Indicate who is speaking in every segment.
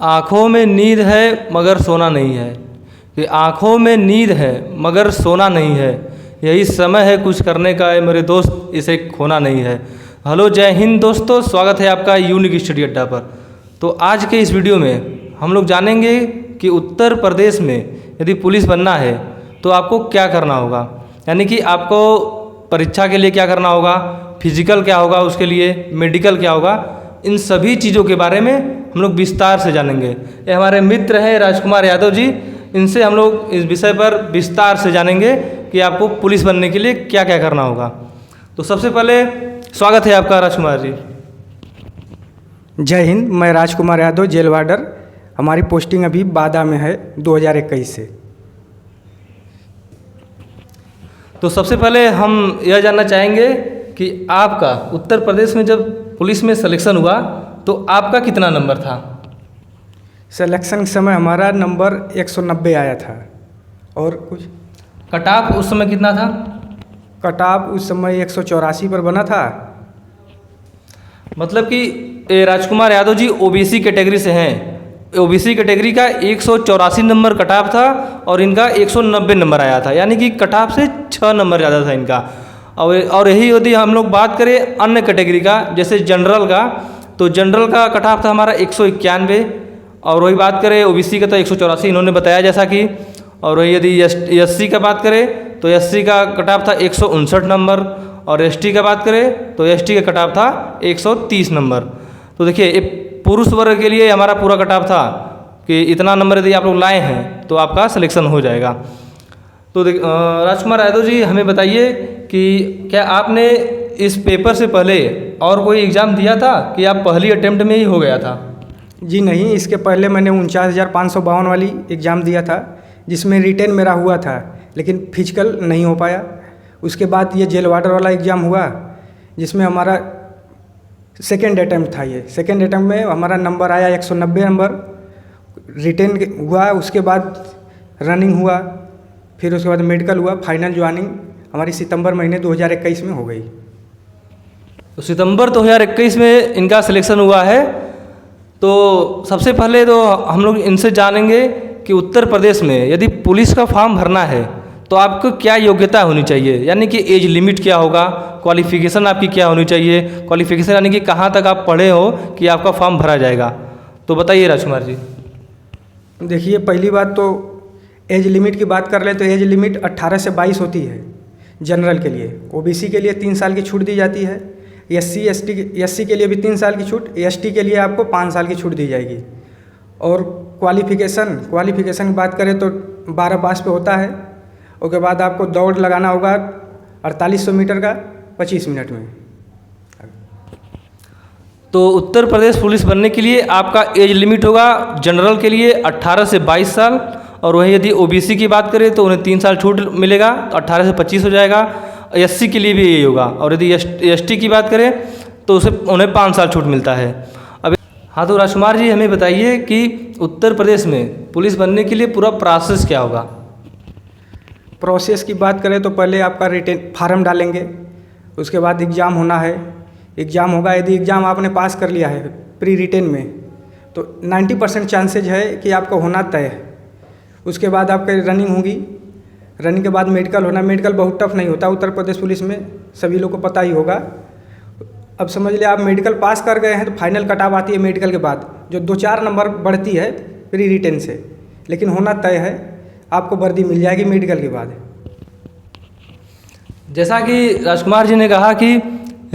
Speaker 1: आँखों में नींद है मगर सोना नहीं है, कि आँखों में नींद है मगर सोना नहीं है, यही समय है कुछ करने का है मेरे दोस्त, इसे खोना नहीं है। हेलो जय हिंद दोस्तों, स्वागत है आपका यूनिक स्टडी अड्डा पर। तो आज के इस वीडियो में हम लोग जानेंगे कि उत्तर प्रदेश में यदि पुलिस बनना है तो आपको क्या करना होगा, यानी कि आपको परीक्षा के लिए क्या करना होगा, फिजिकल क्या होगा, उसके लिए मेडिकल क्या होगा, इन सभी चीज़ों के बारे में हम लोग विस्तार से जानेंगे। ये हमारे मित्र हैं राजकुमार यादव जी, इनसे हम लोग इस विषय पर विस्तार से जानेंगे कि आपको पुलिस बनने के लिए क्या क्या करना होगा। तो सबसे पहले स्वागत है आपका राजकुमार जी।
Speaker 2: जय हिंद। मैं राजकुमार यादव, जेल वार्डर। हमारी पोस्टिंग अभी बादा में है 2021 से।
Speaker 1: तो सबसे पहले हम यह जानना चाहेंगे कि आपका उत्तर प्रदेश में जब पुलिस में सिलेक्शन हुआ तो आपका कितना नंबर था?
Speaker 2: सिलेक्शन के समय हमारा नंबर 190 आया था। और कुछ
Speaker 1: कट ऑफ उस समय कितना था?
Speaker 2: कट ऑफ उस समय 184 पर बना था।
Speaker 1: मतलब कि राजकुमार यादव जी ओबीसी कैटेगरी से हैं। ओबीसी कैटेगरी का 184 नंबर कट ऑफ था और इनका 190 नंबर आया था, यानी कि कट ऑफ से 6 नंबर ज़्यादा था इनका। और यही यदि हम लोग बात करें अन्य कैटेगरी का, जैसे जनरल का, तो जनरल का कट ऑफ था हमारा 191। और वही बात करें ओबीसी का तो 184 इन्होंने बताया जैसा कि। और वही यदि एससी का बात करें तो एससी का कट ऑफ था 159 नंबर। और एसटी का बात करें तो एसटी का कट ऑफ था 130 नंबर। तो देखिए, पुरुष वर्ग के लिए हमारा पूरा कट ऑफ था कि इतना नंबर यदि आप लोग लाए हैं तो आपका सिलेक्शन हो जाएगा। तो राजकुमार यादव जी, हमें बताइए कि क्या आपने इस पेपर से पहले और कोई एग्ज़ाम दिया था कि आप पहली अटेम्प्ट में ही हो गया था?
Speaker 2: जी नहीं, इसके पहले मैंने 49,552 वाली एग्ज़ाम दिया था, जिसमें रिटेन मेरा हुआ था, लेकिन फिजिकल नहीं हो पाया। उसके बाद ये जेल वार्डर वाला एग्ज़ाम हुआ, जिसमें हमारा सेकेंड अटैम्प्ट था। ये सेकेंड अटैम्प्ट में हमारा नंबर आया 190 नंबर। रिटेन हुआ, उसके बाद रनिंग हुआ, फिर उसके बाद मेडिकल हुआ। फाइनल ज्वाइनिंग हमारी सितंबर महीने 2021 में हो गई।
Speaker 1: तो सितंबर 2021 में इनका सिलेक्शन हुआ है। तो सबसे पहले तो हम लोग इनसे जानेंगे कि उत्तर प्रदेश में यदि पुलिस का फॉर्म भरना है तो आपको क्या योग्यता होनी चाहिए, यानी कि एज लिमिट क्या होगा, क्वालिफ़िकेशन आपकी क्या होनी चाहिए, क्वालिफ़िकेशन यानी कि कहाँ तक आप पढ़े हो कि आपका फॉर्म भरा जाएगा। तो बताइए राजकुमार जी।
Speaker 2: देखिए, पहली बात तो एज लिमिट की बात कर ले तो एज लिमिट 18 से 22 होती है जनरल के लिए। ओबीसी के लिए 3 साल की छूट दी जाती है। एससी के लिए भी 3 साल की छूट, एसटी के लिए आपको 5 साल की छूट दी जाएगी। और क्वालिफ़िकेशन की बात करें तो 12 पास पे होता है। उसके बाद आपको दौड़ लगाना होगा 4800 मीटर का 25 मिनट में।
Speaker 1: तो उत्तर प्रदेश पुलिस बनने के लिए आपका एज लिमिट होगा जनरल के लिए 18 से 22 साल। और वहीं यदि ओबीसी की बात करें तो उन्हें 3 साल छूट मिलेगा, तो 18 से 25 हो जाएगा। एससी के लिए भी यही होगा। और यदि एसटी की बात करें तो उन्हें 5 साल छूट मिलता है। अब हाँ, तो राजकुमार जी हमें बताइए कि उत्तर प्रदेश में पुलिस बनने के लिए पूरा प्रोसेस क्या होगा?
Speaker 2: प्रोसेस की बात करें तो पहले आपका रिटेन फार्म डालेंगे, उसके बाद एग्ज़ाम होना है। एग्ज़ाम होगा, यदि एग्ज़ाम आपने पास कर लिया है प्री रिटेन में तो 90% चांसेज है कि आपका होना तय है। उसके बाद आपकी रनिंग होगी। रनिंग के बाद मेडिकल होना। मेडिकल बहुत टफ नहीं होता उत्तर प्रदेश पुलिस में, सभी लोग को पता ही होगा। अब समझ लिया आप मेडिकल पास कर गए हैं तो फाइनल कट ऑफ आती है मेडिकल के बाद, जो 2-4 नंबर बढ़ती है प्री रिटेन से, लेकिन होना तय है। आपको वर्दी मिल जाएगी मेडिकल के बाद।
Speaker 1: जैसा कि राजकुमार जी ने कहा कि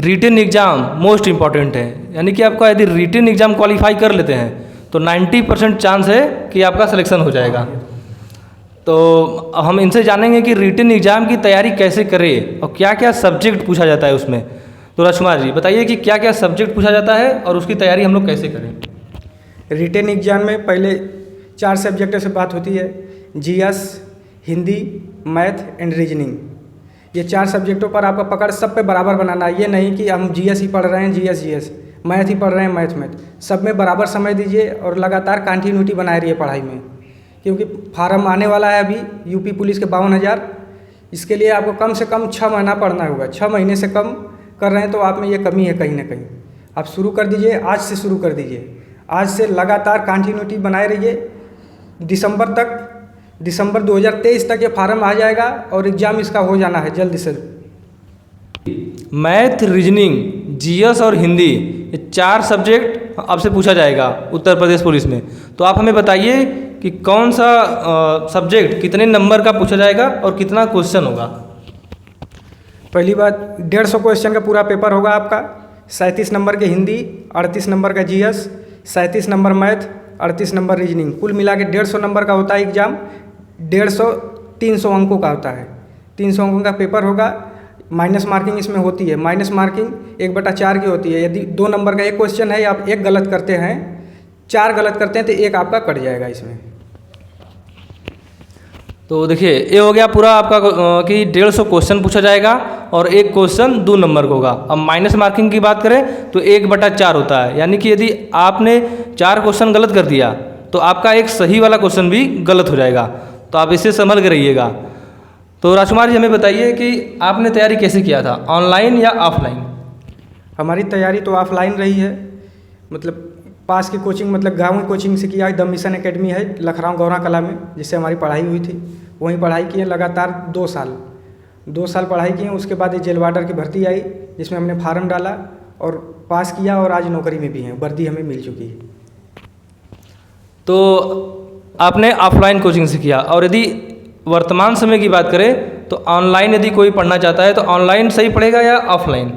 Speaker 1: रिटेन एग्ज़ाम मोस्ट इम्पॉर्टेंट है, यानी कि आपका यदि रिटेन एग्ज़ाम क्वालिफाई कर लेते हैं तो 90% चांस है कि आपका सिलेक्शन हो जाएगा। तो हम इनसे जानेंगे कि रिटेन एग्ज़ाम की तैयारी कैसे करें और क्या क्या सब्जेक्ट पूछा जाता है उसमें। तो राजकुमार जी बताइए कि क्या क्या सब्जेक्ट पूछा जाता है और उसकी तैयारी हम लोग कैसे करें।
Speaker 2: रिटेन एग्जाम में पहले 4 सब्जेक्टों से बात होती है, GS, Hindi, math and reasoning. ये 4 सब्जेक्टों पर आपका पकड़ सब पे बराबर बनाना है। ये नहीं कि हम जीएस ही पढ़ रहे हैं जीएस, मैथ ही पढ़ रहे हैं मैथ, सब में बराबर समय दीजिए और लगातार कंटिन्यूटी बनाए रहिए पढ़ाई में, क्योंकि फार्म आने वाला है अभी यूपी पुलिस के 52,000। इसके लिए आपको कम से कम 6 महीना पढ़ना होगा। 6 महीने से कम कर रहे हैं तो आप में ये कमी है कहीं ना कहीं। आप शुरू कर दीजिए, आज से शुरू कर दीजिए। आज से लगातार कंटिन्यूटी बनाए रहिए। दिसंबर 2023 तक ये फार्म आ जाएगा और एग्ज़ाम इसका हो जाना है जल्दी से।
Speaker 1: मैथ, रीजनिंग, जीएस और हिंदी, ये 4 सब्जेक्ट आपसे पूछा जाएगा उत्तर प्रदेश पुलिस में। तो आप हमें बताइए कि कौन सा सब्जेक्ट कितने नंबर का पूछा जाएगा और कितना क्वेश्चन होगा।
Speaker 2: पहली बात, 150 क्वेश्चन का पूरा पेपर होगा आपका। 37 नंबर के हिंदी, 38 नंबर का GS, 37 number math, 38 number reasoning, कुल मिला के 150 नंबर का होता है एग्ज़ाम। 300 अंकों का होता है। 300 अंकों का पेपर होगा। माइनस मार्किंग इसमें होती है। माइनस मार्किंग 1/4 की होती है। यदि 2 नंबर का एक क्वेश्चन है, आप 1 गलत करते हैं, 4 गलत करते हैं तो 1 आपका कट जाएगा इसमें।
Speaker 1: तो देखिए, ये हो गया पूरा आपका कि 150 क्वेश्चन पूछा जाएगा और एक क्वेश्चन 2 नंबर का होगा। अब माइनस मार्किंग की बात करें तो 1/4 होता है, यानी कि यदि आपने 4 क्वेश्चन गलत कर दिया तो आपका एक सही वाला क्वेश्चन भी गलत हो जाएगा। तो आप इसे संभल के रहिएगा। तो राजकुमार जी, हमें बताइए कि आपने तैयारी कैसे किया था, ऑनलाइन या ऑफलाइन?
Speaker 2: हमारी तैयारी तो ऑफलाइन रही है। मतलब पास की कोचिंग, मतलब गाँव की कोचिंग से किया। द मिशन एकेडमी है लखराव गौरा कला में, जिससे हमारी पढ़ाई हुई थी। वहीं पढ़ाई किए लगातार 2 साल पढ़ाई किए। उसके बाद ये जेल वार्डर की भर्ती आई, जिसमें हमने फार्म डाला और पास किया और आज नौकरी में भी हैं। वर्दी हमें मिल चुकी है।
Speaker 1: तो आपने ऑफलाइन कोचिंग से किया, और यदि वर्तमान समय की बात करें तो ऑनलाइन यदि कोई पढ़ना चाहता है तो ऑनलाइन सही पड़ेगा या ऑफलाइन?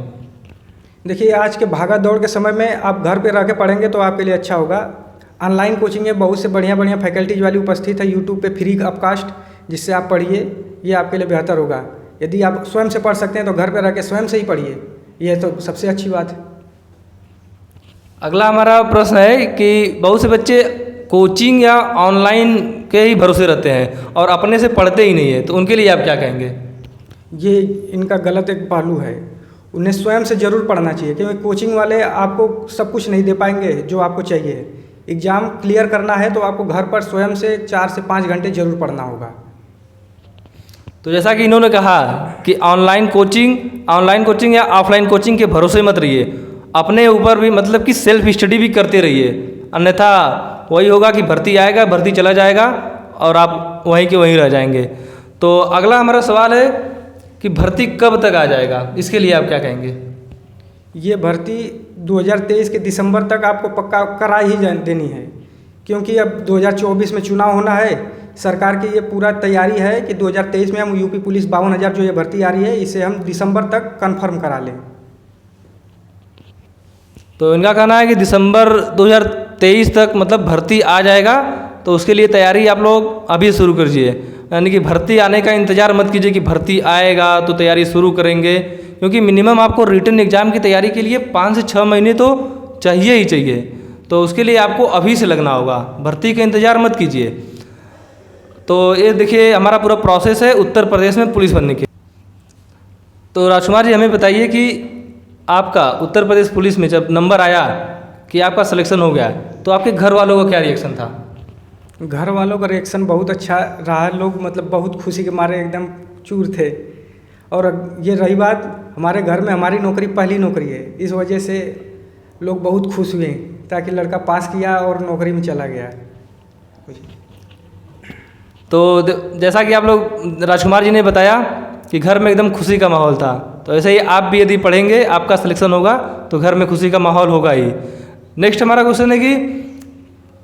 Speaker 2: देखिए, आज के भागा दौड़ के समय में आप घर पे रह के पढ़ेंगे तो आपके लिए अच्छा होगा। ऑनलाइन कोचिंग में बहुत से बढ़िया फैकल्टीज वाली उपस्थित है यूट्यूब पे फ्री अपकास्ट, जिससे आप पढ़िए। ये आपके लिए बेहतर होगा। यदि आप स्वयं से पढ़ सकते हैं तो घर पे रह के स्वयं से ही पढ़िए। यह तो सबसे अच्छी बात है।
Speaker 1: अगला हमारा प्रश्न है कि बहुत से बच्चे कोचिंग या ऑनलाइन के ही भरोसे रहते हैं और अपने से पढ़ते ही नहीं है, तो उनके लिए आप क्या कहेंगे?
Speaker 2: ये इनका गलत एक पहलू है। उन्हें स्वयं से ज़रूर पढ़ना चाहिए, क्योंकि कोचिंग वाले आपको सब कुछ नहीं दे पाएंगे जो आपको चाहिए। एग्ज़ाम क्लियर करना है तो आपको घर पर स्वयं से 4 से 5 घंटे ज़रूर पढ़ना होगा।
Speaker 1: तो जैसा कि इन्होंने कहा कि ऑनलाइन कोचिंग या ऑफलाइन कोचिंग के भरोसे मत रहिए, अपने ऊपर भी मतलब कि सेल्फ स्टडी भी करते रहिए, अन्यथा वही होगा कि भर्ती आएगा, भर्ती चला जाएगा और आप वहीं के वहीं रह जाएंगे। तो अगला हमारा सवाल है कि भर्ती कब तक आ जाएगा, इसके लिए आप क्या कहेंगे?
Speaker 2: ये भर्ती 2023 के दिसंबर तक आपको पक्का करा ही देनी है, क्योंकि अब 2024 में चुनाव होना है। सरकार की ये पूरा तैयारी है कि 2023 में हम यूपी पुलिस 52,000 जो ये भर्ती आ रही है, इसे हम दिसंबर तक कंफर्म करा लें।
Speaker 1: तो इनका कहना है कि दिसंबर 2023 तक मतलब भर्ती आ जाएगा, तो उसके लिए तैयारी आप लोग अभी शुरू करिए। यानी कि भर्ती आने का इंतज़ार मत कीजिए कि भर्ती आएगा तो तैयारी शुरू करेंगे, क्योंकि मिनिमम आपको रिटन एग्ज़ाम की तैयारी के लिए 5 से 6 महीने तो चाहिए ही चाहिए। तो उसके लिए आपको अभी से लगना होगा, भर्ती का इंतज़ार मत कीजिए। तो ये देखिए हमारा पूरा प्रोसेस है उत्तर प्रदेश में पुलिस बनने के। तो राजकुमार जी, हमें बताइए कि आपका उत्तर प्रदेश पुलिस में जब नंबर आया कि आपका सिलेक्शन हो गया, तो आपके घर वालों का क्या रिएक्शन था?
Speaker 2: घर वालों का रिएक्शन बहुत अच्छा रहा। लोग मतलब बहुत खुशी के मारे एकदम चूर थे। और ये रही बात, हमारे घर में हमारी नौकरी पहली नौकरी है, इस वजह से लोग बहुत खुश हुए ताकि लड़का पास किया और नौकरी में चला गया।
Speaker 1: तो जैसा कि आप लोग राजकुमार जी ने बताया कि घर में एकदम खुशी का माहौल था, तो ऐसे ही आप भी यदि पढ़ेंगे, आपका सिलेक्शन होगा तो घर में खुशी का माहौल होगा ही। नेक्स्ट हमारा क्वेश्चन है कि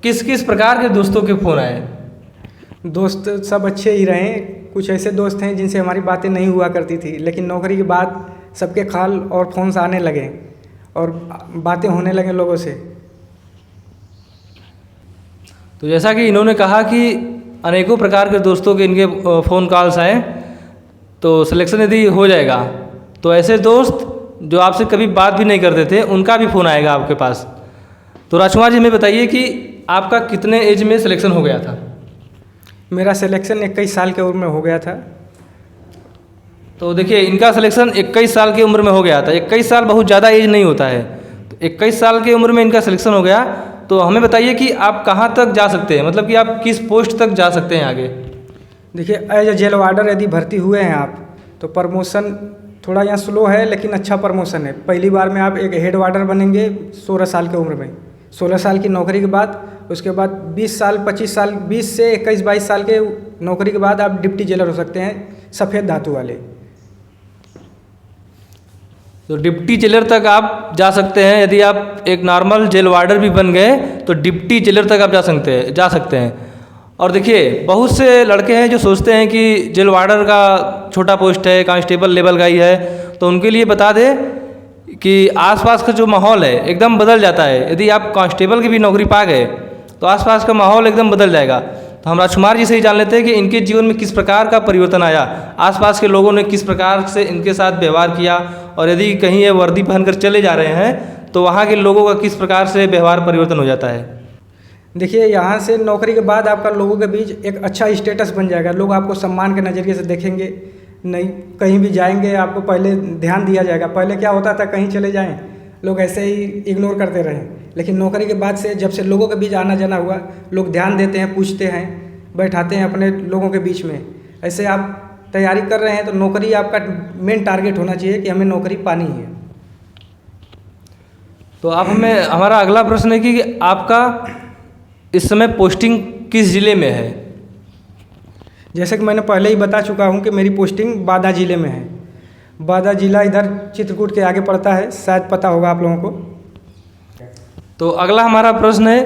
Speaker 1: किस किस प्रकार के दोस्तों के फ़ोन आए?
Speaker 2: दोस्त सब अच्छे ही रहे। कुछ ऐसे दोस्त हैं जिनसे हमारी बातें नहीं हुआ करती थी, लेकिन नौकरी के बाद सबके कॉल और फ़ोन्स आने लगे और बातें होने लगे लोगों से।
Speaker 1: तो जैसा कि इन्होंने कहा कि अनेकों प्रकार के दोस्तों के इनके फ़ोन कॉल्स आए, तो सिलेक्शन यदि हो जाएगा तो ऐसे दोस्त जो आपसे कभी बात भी नहीं करते थे, उनका भी फ़ोन आएगा आपके पास। तो राजकुमार जी, हमें बताइए कि आपका कितने एज में सिलेक्शन हो गया था?
Speaker 2: मेरा सिलेक्शन 21 साल की उम्र में हो गया था।
Speaker 1: तो देखिए, इनका सिलेक्शन 21 साल की उम्र में हो गया था। 21 साल बहुत ज़्यादा एज नहीं होता है। तो 21 साल की उम्र में इनका सिलेक्शन हो गया, तो हमें बताइए कि आप कहाँ तक जा सकते हैं, मतलब कि आप किस पोस्ट तक जा सकते हैं आगे?
Speaker 2: देखिए, एज ए जेल वार्डर यदि भर्ती हुए हैं आप, तो प्रमोशन थोड़ा यहाँ स्लो है, लेकिन अच्छा प्रमोशन है। पहली बार में आप एक हेड वार्डर बनेंगे 16 साल की उम्र में। 16 साल की नौकरी के बाद उसके बाद 20 साल 25 साल 20 से 21-22 साल के नौकरी के बाद आप डिप्टी जेलर हो सकते हैं, सफ़ेद धातु वाले।
Speaker 1: तो डिप्टी जेलर तक आप जा सकते हैं। यदि आप एक नॉर्मल जेल वार्डर भी बन गए तो डिप्टी जेलर तक आप जा सकते हैं। और देखिए, बहुत से लड़के हैं जो सोचते हैं कि जेल वार्डर का छोटा पोस्ट है, कांस्टेबल लेवल का ही है, तो उनके लिए बता दें कि आसपास का जो माहौल है एकदम बदल जाता है। यदि आप कांस्टेबल की भी नौकरी पा गए तो आसपास का माहौल एकदम बदल जाएगा। तो हम राजकुमार जी से ही जान लेते हैं कि इनके जीवन में किस प्रकार का परिवर्तन आया, आसपास के लोगों ने किस प्रकार से इनके साथ व्यवहार किया, और यदि कहीं ये वर्दी पहनकर चले जा रहे हैं तो वहाँ के लोगों का किस प्रकार से व्यवहार परिवर्तन हो जाता है।
Speaker 2: देखिए, यहाँ से नौकरी के बाद आपका लोगों के बीच एक अच्छा स्टेटस बन जाएगा। लोग आपको सम्मान के नज़रिए से देखेंगे। नहीं, कहीं भी जाएंगे आपको पहले ध्यान दिया जाएगा। पहले क्या होता था, कहीं चले जाएं लोग ऐसे ही इग्नोर करते रहे, लेकिन नौकरी के बाद से जब से लोगों के बीच आना जाना हुआ, लोग ध्यान देते हैं, पूछते हैं, बैठाते हैं अपने लोगों के बीच में। ऐसे आप तैयारी कर रहे हैं तो नौकरी आपका मेन टारगेट होना चाहिए कि हमें नौकरी पानी है।
Speaker 1: तो आप हमें, हमारा अगला प्रश्न है कि आपका इस समय पोस्टिंग किस ज़िले में है।
Speaker 2: जैसे कि मैंने पहले ही बता चुका हूँ कि मेरी पोस्टिंग बादा ज़िले में है। बादा ज़िला इधर चित्रकूट के आगे पड़ता है, शायद पता होगा आप लोगों को।
Speaker 1: तो अगला हमारा प्रश्न है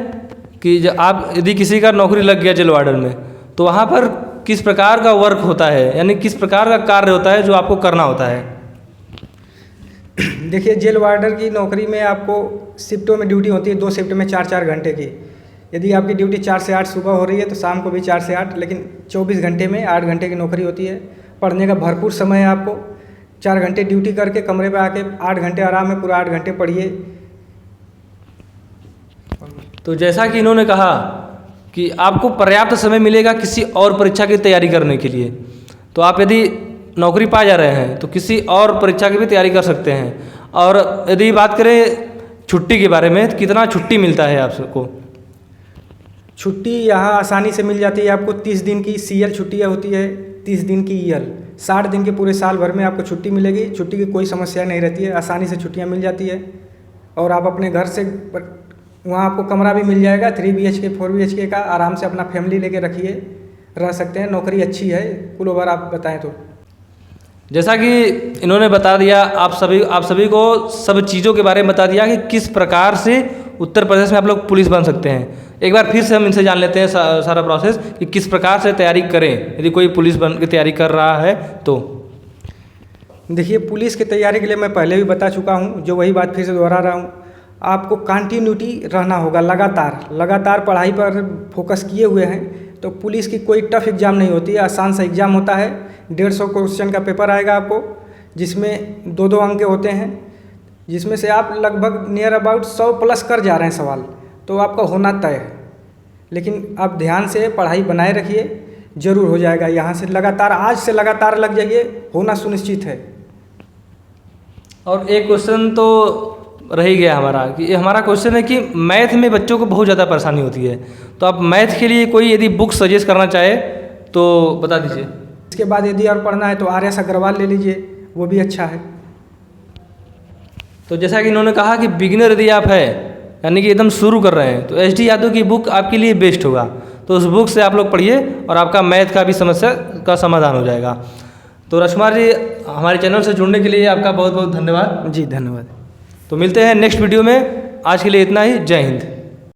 Speaker 1: कि आप यदि किसी का नौकरी लग गया जेल वार्डन में, तो वहाँ पर किस प्रकार का वर्क होता है, यानी किस प्रकार का कार्य होता है जो आपको करना होता है।
Speaker 2: देखिए, जेल वार्डर की नौकरी में आपको शिफ्टों में ड्यूटी होती है, 2 शिफ्ट में 4-4 घंटे की। यदि आपकी ड्यूटी 4 से 8 सुबह हो रही है तो शाम को भी 4 से 8, लेकिन 24 घंटे में 8 घंटे की नौकरी होती है। पढ़ने का भरपूर समय है आपको। 4 घंटे ड्यूटी करके कमरे पे आके 8 घंटे आराम है, पूरा 8 घंटे पढ़िए।
Speaker 1: तो जैसा कि इन्होंने कहा कि आपको पर्याप्त समय मिलेगा किसी और परीक्षा की तैयारी करने के लिए, तो आप यदि नौकरी पा जा रहे हैं तो किसी और परीक्षा की भी तैयारी कर सकते हैं। और यदि बात करें छुट्टी के बारे में, तो कितना छुट्टी मिलता है आप सबको।
Speaker 2: छुट्टी यहाँ आसानी से मिल जाती है आपको। 30 दिन की CL छुट्टियाँ होती है, 30 दिन की EL, 60 दिन के पूरे साल भर में आपको छुट्टी मिलेगी। छुट्टी की कोई समस्या नहीं रहती है, आसानी से छुट्टियाँ मिल जाती है। और आप अपने घर से वहाँ आपको कमरा भी मिल जाएगा, 3 BHK 4 BHK का। आराम से अपना फैमिली लेके रखिए, रह सकते हैं। नौकरी अच्छी है, कुल ओवर आप बताएं तो।
Speaker 1: जैसा कि इन्होंने बता दिया, आप सभी को सब चीज़ों के बारे में बता दिया कि किस प्रकार से उत्तर प्रदेश में आप लोग पुलिस बन सकते हैं। एक बार फिर से हम इनसे जान लेते हैं सारा प्रोसेस कि किस प्रकार से तैयारी करें यदि कोई पुलिस बन की तैयारी कर रहा है तो।
Speaker 2: देखिए, पुलिस की तैयारी के लिए मैं पहले भी बता चुका हूँ, जो वही बात फिर से दोहरा रहा हूँ। आपको कंटिन्यूटी रहना होगा, लगातार पढ़ाई पर फोकस किए हुए हैं तो पुलिस की कोई टफ एग्ज़ाम नहीं होती है। आसान सा एग्ज़ाम होता है। 150 क्वेश्चन का पेपर आएगा आपको, जिसमें 2-2 अंक के होते हैं, जिसमें से आप लगभग नियर अबाउट 100+ कर जा रहे हैं सवाल, तो आपका होना तय है। लेकिन आप ध्यान से पढ़ाई बनाए रखिए, ज़रूर हो जाएगा। यहाँ से लगातार, आज से लगातार लग जाइए, होना सुनिश्चित है।
Speaker 1: और एक क्वेश्चन तो रह ही गया हमारा, कि हमारा क्वेश्चन है कि मैथ में बच्चों को बहुत ज़्यादा परेशानी होती है, तो आप मैथ के लिए कोई यदि बुक सजेस्ट करना चाहे तो बता दीजिए।
Speaker 2: इसके बाद यदि और पढ़ना है तो RS अग्रवाल ले लीजिए, वो भी अच्छा है।
Speaker 1: तो जैसा कि इन्होंने कहा कि बिगिनर यदि आप है, यानी कि एकदम शुरू कर रहे हैं, तो SD यादव की बुक आपके लिए बेस्ट होगा। तो उस बुक से आप लोग पढ़िए और आपका मैथ का भी समस्या का समाधान हो जाएगा। तो राजकुमार जी, हमारे चैनल से जुड़ने के लिए आपका बहुत बहुत धन्यवाद।
Speaker 2: जी धन्यवाद।
Speaker 1: तो मिलते हैं नेक्स्ट वीडियो में। आज के लिए इतना ही। जय हिंद।